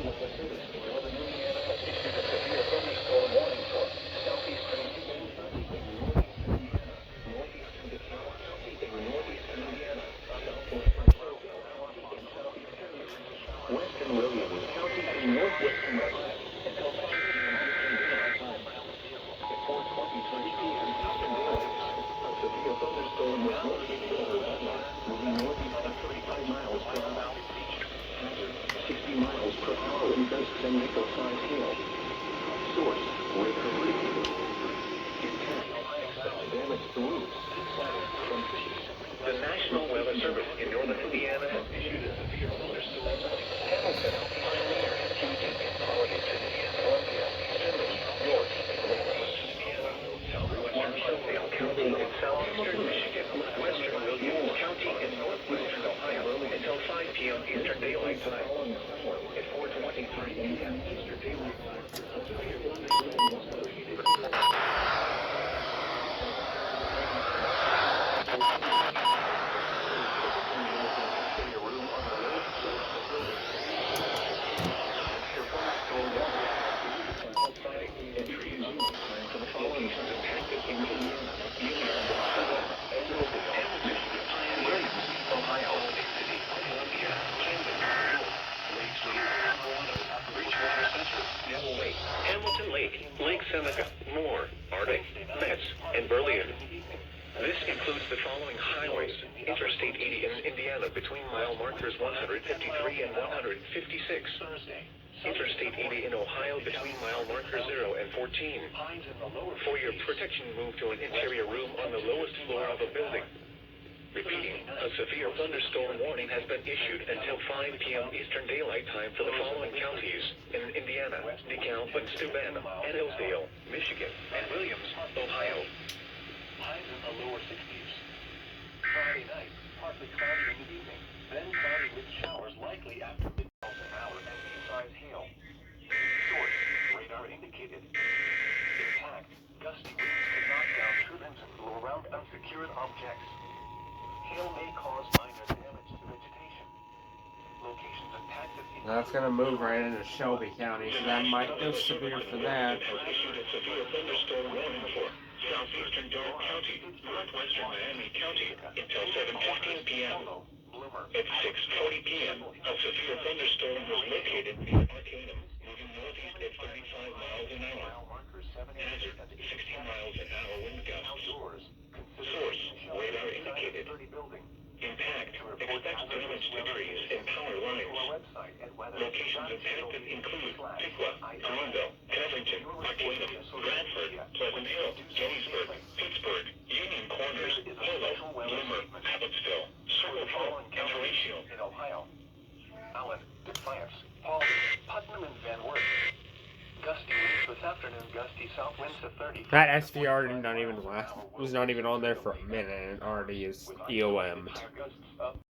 Western Williams County in northwestern Maryland until 5 p.m. Eastern Daylight Time. At 4:23 p.m. Eastern Daylight Time, a severe thunderstorm was located over that line, moving northeast at 35 miles per hour. Hazard, 60 miles per hour in gusts and nickel-sized hail. Source, radar reading. Intent, expect damage to roofs. From the National Weather Service in northern Indiana has issued a severe thunderstorm warning. Hamilton, Pioneer, Houston, Arlington, Columbia, Simmons, York, northwestern Indiana, southwestern Shelbyville County, and southeastern Michigan, western Williams County, and northwestern Ohio until 5 p.m. Eastern Daylight Time. At 4:23 p.m. Eastern Daylight Time, a severe thunderstorm was located. Hamilton Lake, Lake Seneca, Moore, Arctic, Metz, and Berlin. This includes the following highways: Interstate 80 in Indiana between mile markers 153 and 156. Interstate 80 in Ohio between mile markers 0 and 14. For your protection, move to an interior room on the lowest floor of a building. Repeating, a severe thunderstorm warning has been issued until 5 p.m. Eastern Daylight Time for the following counties in Indiana: DeKalb and Steuben, and Hillsdale, Michigan, and Williams, Ohio. Highs in the lower 60s. Friday night, partly cloudy in the evening, then cloudy with showers likely after mid-miles an hour and mid-size hail. Source, radar indicated. Intact, gusty winds could knock down turbines and blow around unsecured objects. Hail may cause minor damage to vegetation. Locations impacted in... That's going to move right into Shelby County, so that might go severe for that. Issued a severe thunderstorm warning for southeastern Durham County, northwestern Miami County until 7:15 p.m. At 6:40 p.m., a severe thunderstorm was located near Arcanum, moving northeast at 35 miles an hour. Hazard, 60 miles an hour wind gusts. Source, radar indicated. Impact, expect damage to trees and power lines. Locations impacted include Piqua, Greenville, Covington, Arcanum, Bradford, Pleasant Hill, Gettysburg, Pittsburgh, Union Corners, Polo, Bloomer, Abbotsville, Circle Hill, and Horatio. In Ohio, Allen, Defiance, Paulding, Putnam, and Van Wert. Gusty winds this afternoon, gusty south winds to 30. That SVR did not even last, was not even on there for a minute, and it already is EOM.